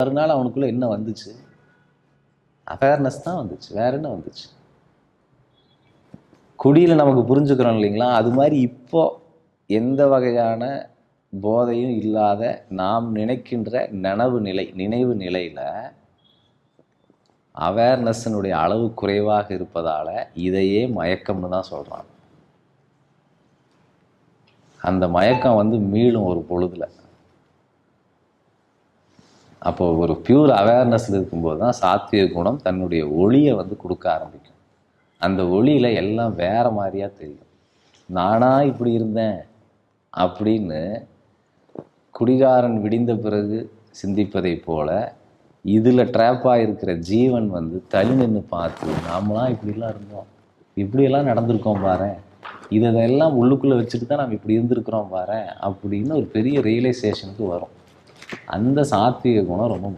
மறுநாள் அவனுக்குள்ள என்ன வந்துச்சு? அவேர்னஸ் தான் வந்துச்சு. வேற என்ன வந்துச்சு? குடியில் நமக்கு புரிஞ்சுக்கிறோம் இல்லைங்களா? அது மாதிரி இப்போ எந்த வகையான போதையும் இல்லாத நாம் நினைக்கின்ற நினைவு நிலையில் அவேர்னஸ்னுடைய அளவு குறைவாக இருப்பதால் இதையே மயக்கம்னு தான் சொல்கிறான். அந்த மயக்கம் மீளும் ஒரு பொழுதுல. அப்போ ஒரு பியூர் அவேர்னஸில் இருக்கும்போது தான் சாத்விக குணம் தன்னுடைய ஒளியை கொடுக்க ஆரம்பிக்கும். அந்த ஒளியில் எல்லாம் வேற மாதிரியாக தெரியும். நானா இப்படி இருந்தேன் அப்படின்னு குடிகாரன் விடிந்த பிறகு சிந்திப்பதை போல இதில் ட்ராப்பாக இருக்கிற ஜீவன் தள்ளி நின்று பார்த்து நாமளாம் இப்படிலாம் இருந்தோம், இப்படியெல்லாம் நடந்திருக்கோம் பாரு, இதெல்லாம் உள்ளுக்குள்ளே வச்சுட்டு தான் நம்ம இப்படி இருந்திருக்கிறோம் பாரு அப்படின்னு ஒரு பெரிய ரியலைசேஷனுக்கு வரும். அந்த சாத்விக குணம் ரொம்ப